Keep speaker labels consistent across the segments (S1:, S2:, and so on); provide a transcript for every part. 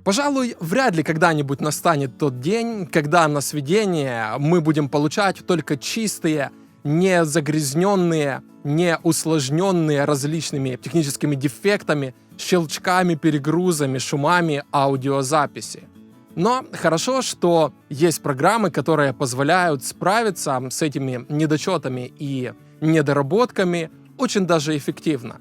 S1: Пожалуй, вряд ли когда-нибудь настанет тот день, когда на сведение мы будем получать только чистые, не загрязненные, не усложненные различными техническими дефектами, щелчками, перегрузами, шумами аудиозаписи. Но хорошо, что есть программы, которые позволяют справиться с этими недочетами и недоработками очень даже эффективно.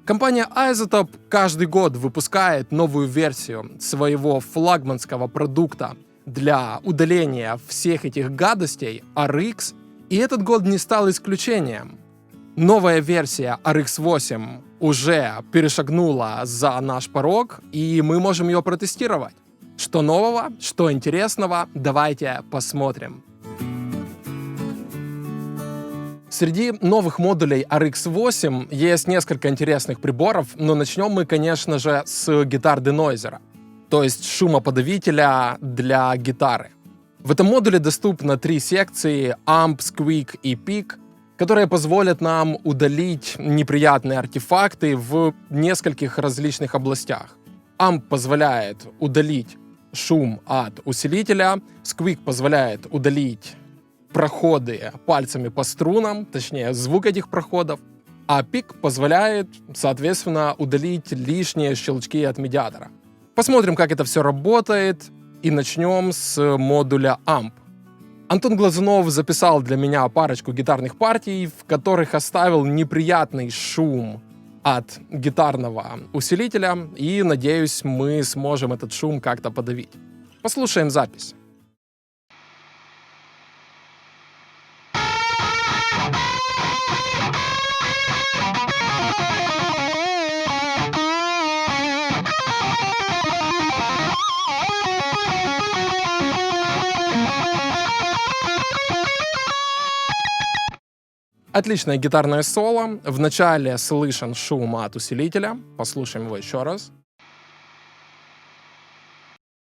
S1: Компания iZotope каждый год выпускает новую версию своего флагманского продукта для удаления всех этих гадостей RX, и этот год не стал исключением. Новая версия RX 8 уже перешагнула за наш порог, и мы можем ее протестировать. Что нового, что интересного, давайте посмотрим. Среди новых модулей RX 8 есть несколько интересных приборов, но начнем мы, конечно же, с гитар-денойзера, то есть шумоподавителя для гитары. В этом модуле доступно 3 секции Amp, Squeak и Peak, которые позволят нам удалить неприятные артефакты в нескольких различных областях. Amp позволяет удалить шум от усилителя, Squeak позволяет удалить проходы пальцами по струнам, точнее звук этих проходов, а Peak позволяет, соответственно, удалить лишние щелчки от медиатора. Посмотрим, как это все работает, и начнем с модуля Amp. Антон Глазунов записал для меня парочку гитарных партий, в которых оставил неприятный шум от гитарного усилителя, и, надеюсь, мы сможем этот шум как-то подавить. Послушаем запись. Отличное гитарное соло. Вначале слышен шум от усилителя. Послушаем его еще раз.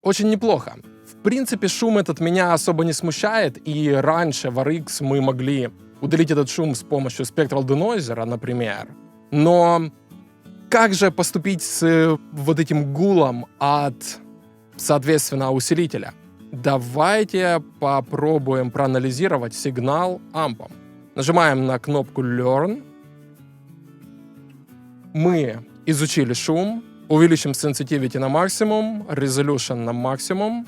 S1: Очень неплохо. В принципе, шум этот меня особо не смущает, и раньше в RX мы могли удалить этот шум с помощью Spectral Denoiser, например. Но как же поступить с вот этим гулом от, соответственно, усилителя? Давайте попробуем проанализировать сигнал ампом. Нажимаем на кнопку Learn. Мы изучили шум. Увеличим Sensitivity на максимум, Resolution на максимум.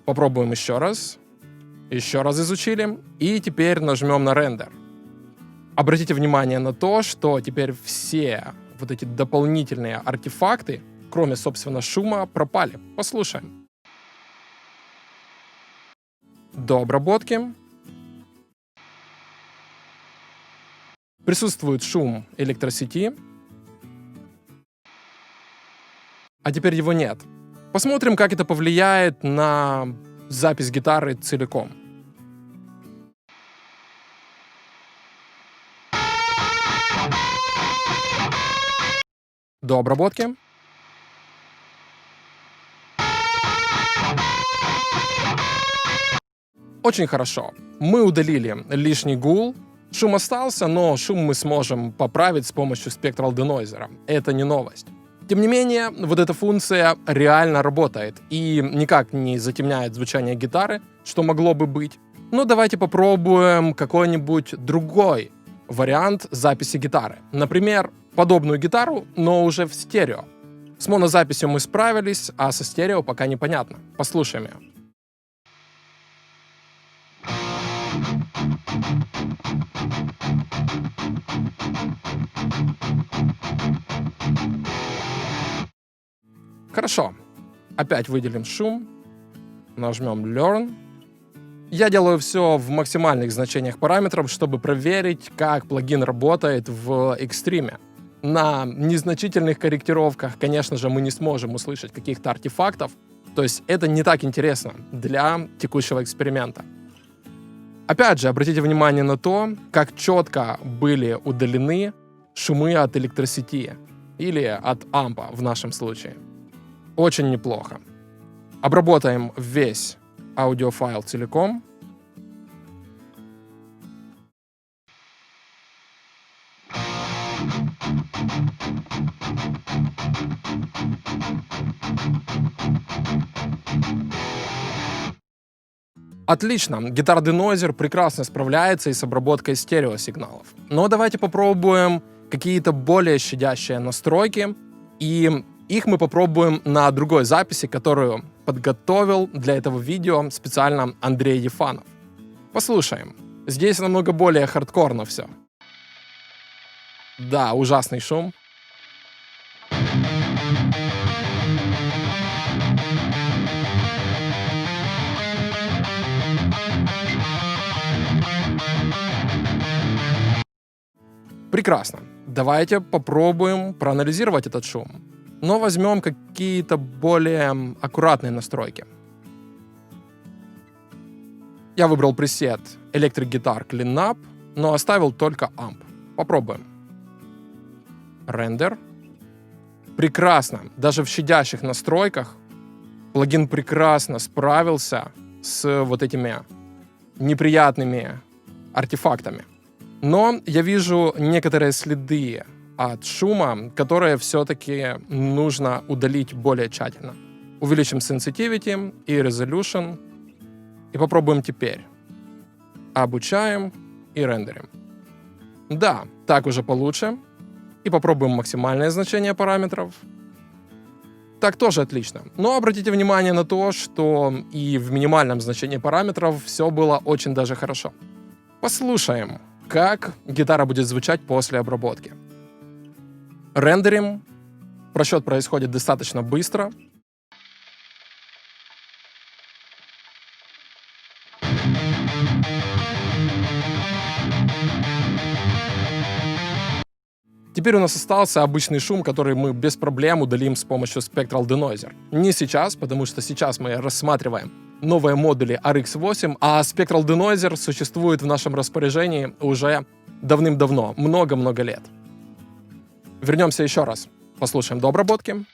S1: Попробуем еще раз. Еще раз изучили. И теперь нажмем на Render. Обратите внимание на то, что теперь все вот эти дополнительные артефакты, кроме, собственно, шума, пропали. Послушаем. До обработки. Присутствует шум электросети, а теперь его нет. Посмотрим, как это повлияет на запись гитары целиком. До обработки. Очень хорошо. Мы удалили лишний гул. Шум остался, но шум мы сможем поправить с помощью Spectral Denoiser. Это не новость. Тем не менее, вот эта функция реально работает и никак не затемняет звучание гитары, что могло бы быть. Но давайте попробуем какой-нибудь другой вариант записи гитары. Например, подобную гитару, но уже в стерео. С монозаписью мы справились, а со стерео пока непонятно. Послушаем ее. Хорошо. Опять выделим шум. Нажмем Learn. Я делаю все в максимальных значениях параметров, чтобы проверить, как плагин работает в экстриме. На незначительных корректировках, конечно же, мы не сможем услышать каких-то артефактов. То есть это не так интересно для текущего эксперимента. Опять же, обратите внимание на то, как четко были удалены шумы от электросети или от ампа в нашем случае. Очень неплохо. Обработаем весь аудиофайл целиком. Отлично, Guitar Denoiser прекрасно справляется и с обработкой стереосигналов. Но давайте попробуем какие-то более щадящие настройки, и их мы попробуем на другой записи, которую подготовил для этого видео специально Андрей Ефанов. Послушаем. Здесь намного более хардкорно все. Да, ужасный шум. Прекрасно. Давайте попробуем проанализировать этот шум. Но возьмем какие-то более аккуратные настройки. Я выбрал пресет Electric Guitar Cleanup, но оставил только амп. Попробуем. Рендер. Прекрасно. Даже в щадящих настройках плагин прекрасно справился с вот этими неприятными артефактами. Но я вижу некоторые следы от шума, которые все-таки нужно удалить более тщательно. Увеличим Sensitivity и Resolution и попробуем теперь. Обучаем и рендерим. Да, так уже получше. И попробуем максимальное значение параметров. Так тоже отлично. Но обратите внимание на то, что и в минимальном значении параметров все было очень даже хорошо. Послушаем, как гитара будет звучать после обработки. Рендерим. Просчет происходит достаточно быстро. Теперь у нас остался обычный шум, который мы без проблем удалим с помощью Spectral Denoiser. Не сейчас, потому что сейчас мы рассматриваем новые модули RX8, а Spectral Denoiser существует в нашем распоряжении уже давным-давно, много-много лет. Вернемся еще раз. Послушаем до обработки.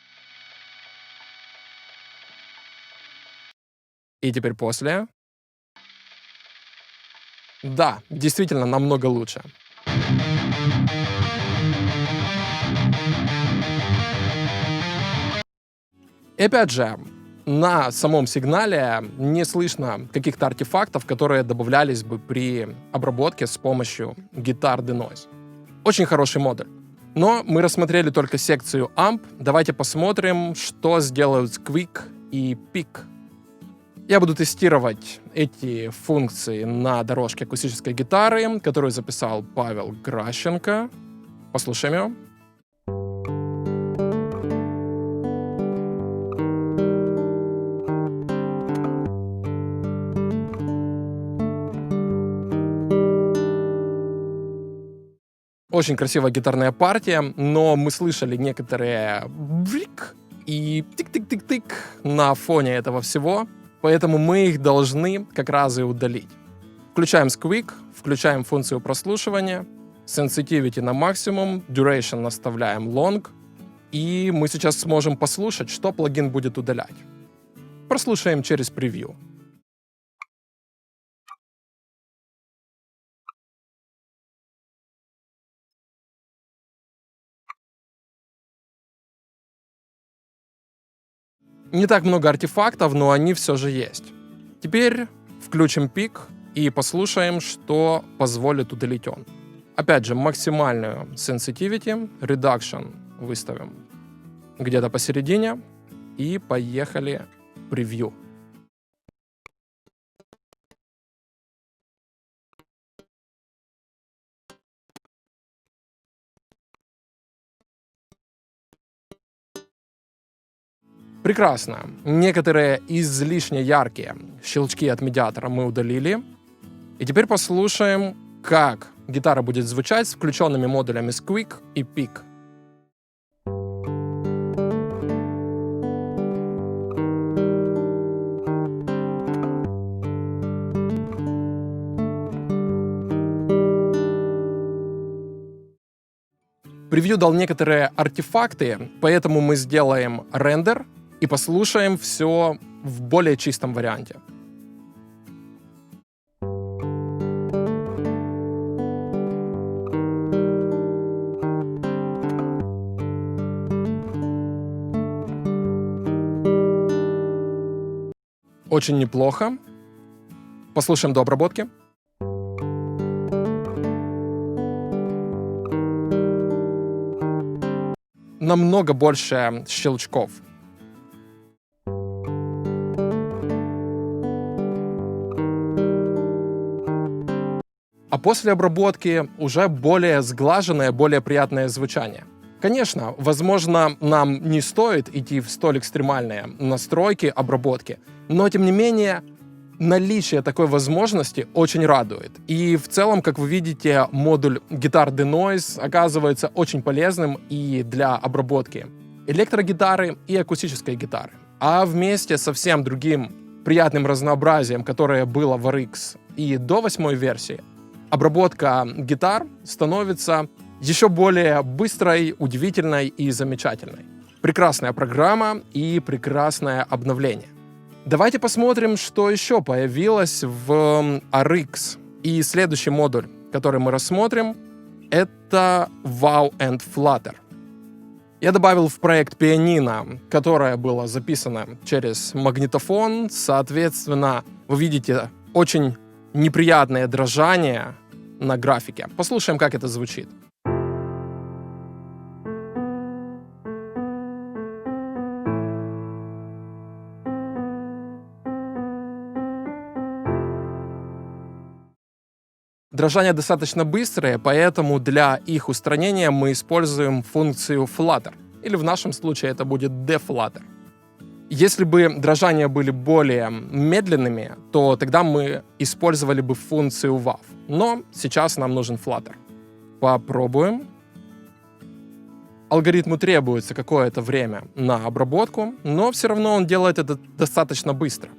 S1: И теперь после. Да, действительно намного лучше. И опять же, на самом сигнале не слышно каких-то артефактов, которые добавлялись бы при обработке с помощью Guitar Denoise. Очень хороший модуль. Но мы рассмотрели только секцию AMP. Давайте посмотрим, что сделают Squeak и Peak. Я буду тестировать эти функции на дорожке акустической гитары, которую записал Павел Гращенко. Послушаем ее. Очень красивая гитарная партия, но мы слышали некоторые брик и тик-тик-тик-тик на фоне этого всего, поэтому мы их должны как раз и удалить. Включаем Squeak, включаем функцию прослушивания, Sensitivity на максимум, Duration наставляем Long, и мы сейчас сможем послушать, что плагин будет удалять. Прослушаем через превью. Не так много артефактов, но они все же есть. Теперь включим пик и послушаем, что позволит удалить он. Опять же, максимальную Sensitivity, Reduction выставим где-то посередине. И поехали в превью. Прекрасно. Некоторые излишне яркие щелчки от медиатора мы удалили. И теперь послушаем, как гитара будет звучать с включенными модулями Squeak и Peak. Превью дал некоторые артефакты, поэтому мы сделаем рендер и послушаем все в более чистом варианте. Очень неплохо. Послушаем до обработки. Намного больше щелчков. А после обработки уже более сглаженное, более приятное звучание. Конечно, возможно, нам не стоит идти в столь экстремальные настройки обработки, но тем не менее наличие такой возможности очень радует. И в целом, как вы видите, модуль Guitar Denoise оказывается очень полезным и для обработки электрогитары и акустической гитары. А вместе со всем другим приятным разнообразием, которое было в RX и до 8-й версии, обработка гитар становится еще более быстрой, удивительной и замечательной. Прекрасная программа и прекрасное обновление. Давайте посмотрим, что еще появилось в RX. И следующий модуль, который мы рассмотрим, это Wow and Flutter. Я добавил в проект пианино, которое было записано через магнитофон. Соответственно, вы видите очень неприятное дрожание на графике. Послушаем, как это звучит. Дрожания достаточно быстрые, поэтому для их устранения мы используем функцию Flutter, или в нашем случае это будет deflutter. Если бы дрожания были более медленными, то тогда мы использовали бы функцию WAV, но сейчас нам нужен Flutter. Попробуем. Алгоритму требуется какое-то время на обработку, но все равно он делает это достаточно быстро.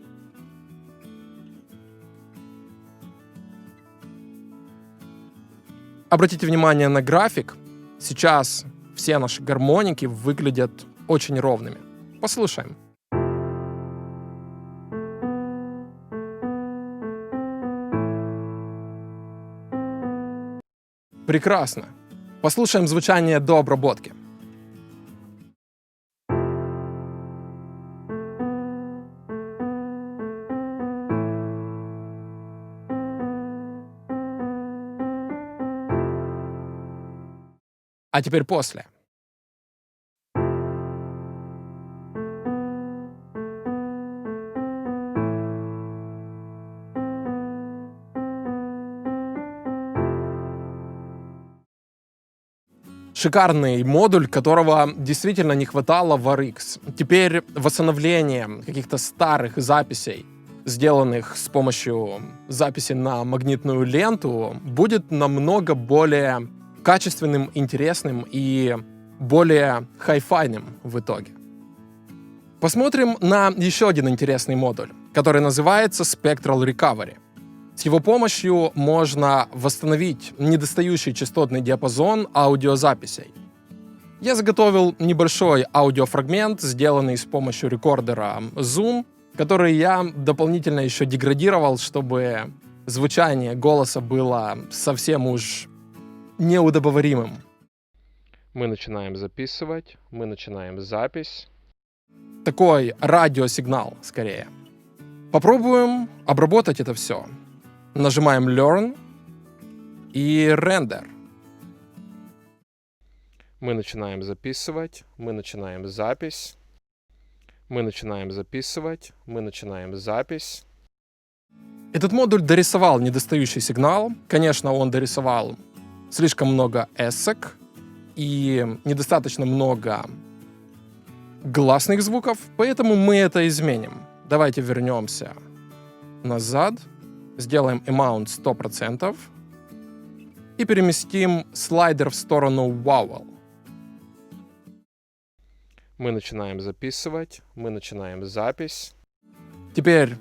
S1: Обратите внимание на график. Сейчас все наши гармоники выглядят очень ровными. Послушаем. Прекрасно. Послушаем звучание до обработки. А теперь после. Шикарный модуль, которого действительно не хватало в RX. Теперь восстановление каких-то старых записей, сделанных с помощью записи на магнитную ленту, будет намного более качественным, интересным и более хай-файным в итоге. Посмотрим на еще один интересный модуль, который называется Spectral Recovery. С его помощью можно восстановить недостающий частотный диапазон аудиозаписей. Я заготовил небольшой аудиофрагмент, сделанный с помощью рекордера Zoom, который я дополнительно еще деградировал, чтобы звучание голоса было совсем уж неудобоваримым. Мы начинаем записывать, мы начинаем запись. Такой радиосигнал, скорее. Попробуем обработать это все. Нажимаем Learn и Render. Мы начинаем записывать, мы начинаем запись. Мы начинаем записывать, мы начинаем запись. Этот модуль дорисовал недостающий сигнал. Конечно, он дорисовал слишком много эссек и недостаточно много гласных звуков, поэтому мы это изменим. Давайте вернемся назад, сделаем amount 100% и переместим слайдер в сторону vowel. Мы начинаем записывать, мы начинаем запись. Теперь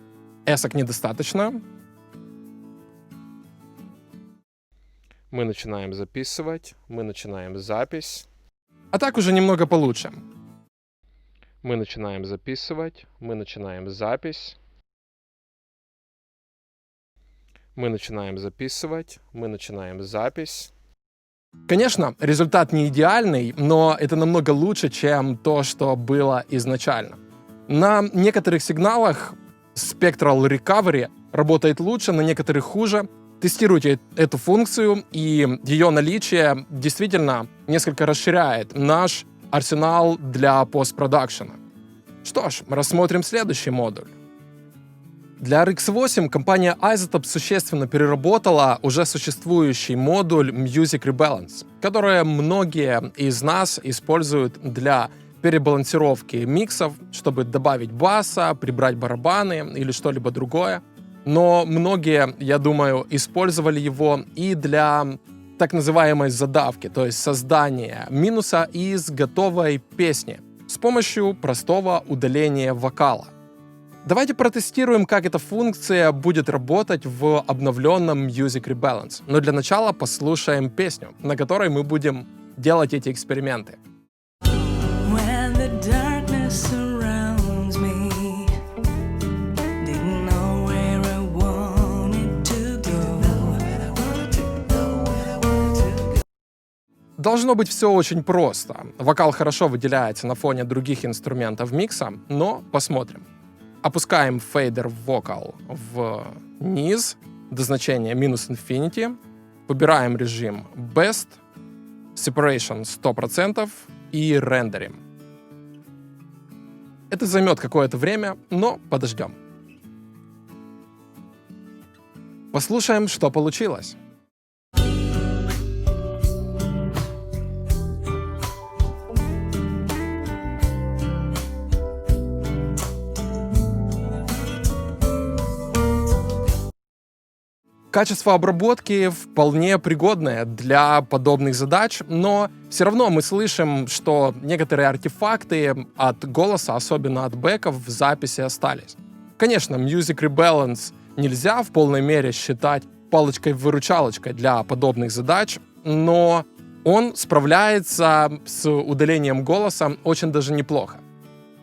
S1: эсок недостаточно. Мы начинаем записывать, мы начинаем запись. А так уже немного получше. Мы начинаем записывать, мы начинаем запись. Мы начинаем записывать, мы начинаем запись. Конечно, результат не идеальный, но это намного лучше, чем то, что было изначально. На некоторых сигналах Spectral Recovery работает лучше, на некоторых хуже. Тестируйте эту функцию, и ее наличие действительно несколько расширяет наш арсенал для постпродакшена. Что ж, рассмотрим следующий модуль. Для RX 8 компания iZotope существенно переработала уже существующий модуль Music Rebalance, который многие из нас используют для перебалансировки миксов, чтобы добавить баса, прибрать барабаны или что-либо другое. Но многие, я думаю, использовали его и для так называемой задавки, то есть создания минуса из готовой песни с помощью простого удаления вокала. Давайте протестируем, как эта функция будет работать в обновленном Music Rebalance. Но для начала послушаем песню, на которой мы будем делать эти эксперименты. Должно быть все очень просто. Вокал хорошо выделяется на фоне других инструментов микса, но посмотрим. Опускаем фейдер вокал вниз до значения -infinity, выбираем режим Best, Separation 100% и рендерим. Это займет какое-то время, но подождем. Послушаем, что получилось. Качество обработки вполне пригодное для подобных задач, но все равно мы слышим, что некоторые артефакты от голоса, особенно от бэков, в записи остались. Конечно, Music Rebalance нельзя в полной мере считать палочкой-выручалочкой для подобных задач, но он справляется с удалением голоса очень даже неплохо.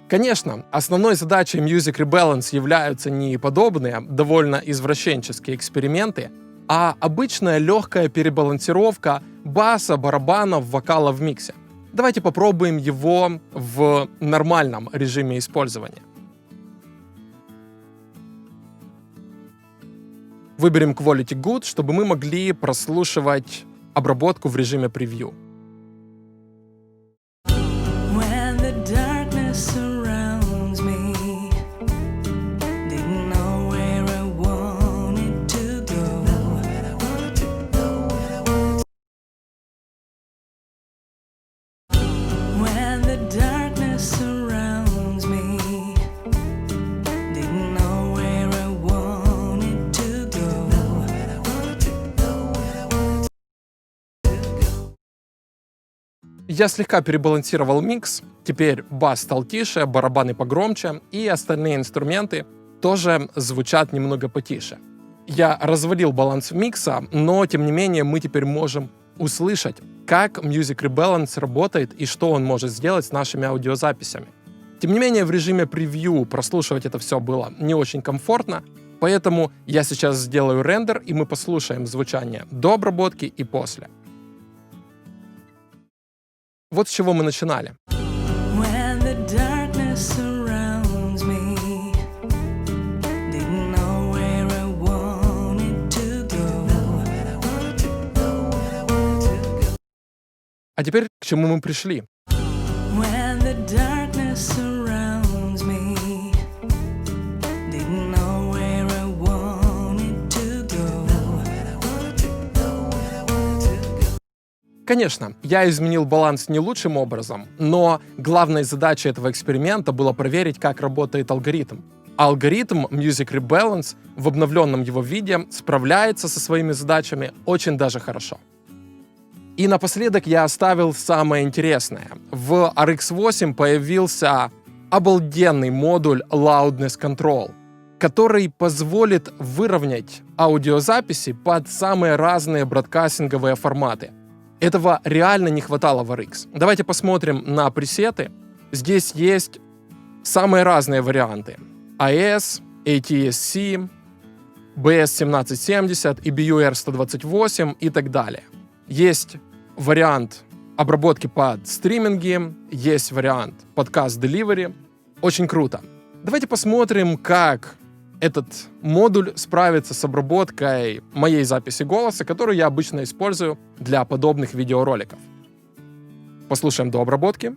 S1: Конечно, основной задачей Music Rebalance являются не подобные, довольно извращенческие эксперименты, а обычная легкая перебалансировка баса, барабанов, вокала в миксе. Давайте попробуем его в нормальном режиме использования. Выберем Quality Good, чтобы мы могли прослушивать обработку в режиме превью. Я слегка перебалансировал микс, теперь бас стал тише, барабаны погромче, и остальные инструменты тоже звучат немного потише. Я развалил баланс микса, но тем не менее мы теперь можем услышать, как Music Rebalance работает и что он может сделать с нашими аудиозаписями. Тем не менее, в режиме превью прослушивать это все было не очень комфортно, поэтому я сейчас сделаю рендер, и мы послушаем звучание до обработки и после. Вот с чего мы начинали. А теперь к чему мы пришли? Конечно, я изменил баланс не лучшим образом, но главной задачей этого эксперимента было проверить, как работает алгоритм. Алгоритм Music Rebalance в обновленном его виде справляется со своими задачами очень даже хорошо. И напоследок я оставил самое интересное. В RX 8 появился обалденный модуль Loudness Control, который позволит выровнять аудиозаписи под самые разные бродкастинговые форматы. Этого реально не хватало в RX. Давайте посмотрим на пресеты. Здесь есть самые разные варианты. AES, ATSC, BS1770, EBU R128 и так далее. Есть вариант обработки под стриминги, есть вариант подкаст Delivery. Очень круто. Давайте посмотрим, как этот модуль справится с обработкой моей записи голоса, которую я обычно использую для подобных видеороликов. Послушаем до обработки.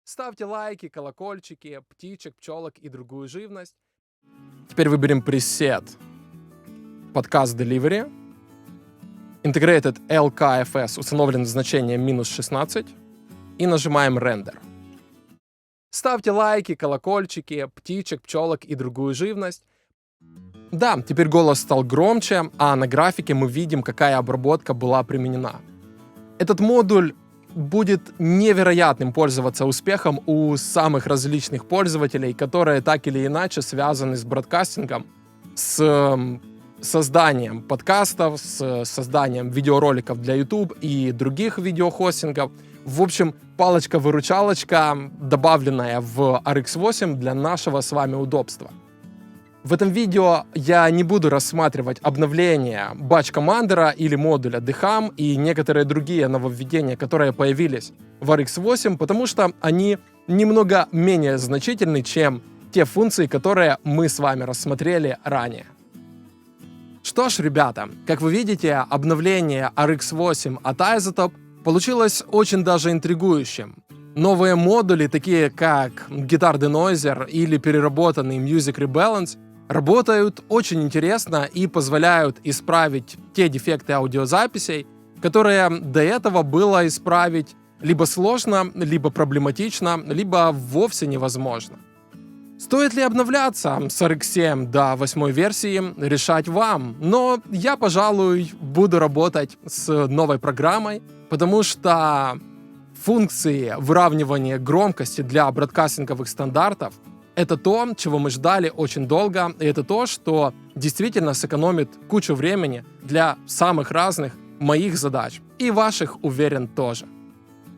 S1: Ставьте лайки, колокольчики, птичек, пчелок и другую живность. Теперь выберем пресет Podcast Delivery. Integrated LKFS установлено значение -16. И нажимаем Render. Ставьте лайки, колокольчики, птичек, пчелок и другую живность. Да, теперь голос стал громче, а на графике мы видим, какая обработка была применена. Этот модуль будет невероятным пользоваться успехом у самых различных пользователей, которые так или иначе связаны с бродкастингом, с созданием подкастов, с созданием видеороликов для YouTube и других видеохостингов. В общем, палочка-выручалочка, добавленная в RX8 для нашего с вами удобства. В этом видео я не буду рассматривать обновления Batch Commander или модуля DHAM и некоторые другие нововведения, которые появились в RX8, потому что они немного менее значительны, чем те функции, которые мы с вами рассмотрели ранее. Что ж, ребята, как вы видите, обновление RX8 от iZotope получилось очень даже интригующим. Новые модули, такие как Guitar Denoiser или переработанный Music Rebalance, работают очень интересно и позволяют исправить те дефекты аудиозаписей, которые до этого было исправить либо сложно, либо проблематично, либо вовсе невозможно. Стоит ли обновляться с RX7 до 8 версии, решать вам, но я, пожалуй, буду работать с новой программой, потому что функции выравнивания громкости для бродкастинговых стандартов — это то, чего мы ждали очень долго, и это то, что действительно сэкономит кучу времени для самых разных моих задач, и ваших, уверен, тоже.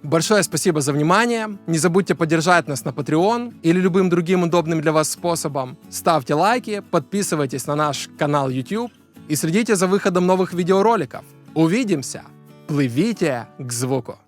S1: Большое спасибо за внимание, не забудьте поддержать нас на Patreon или любым другим удобным для вас способом. Ставьте лайки, подписывайтесь на наш канал YouTube и следите за выходом новых видеороликов. Увидимся! Пливите к звуку!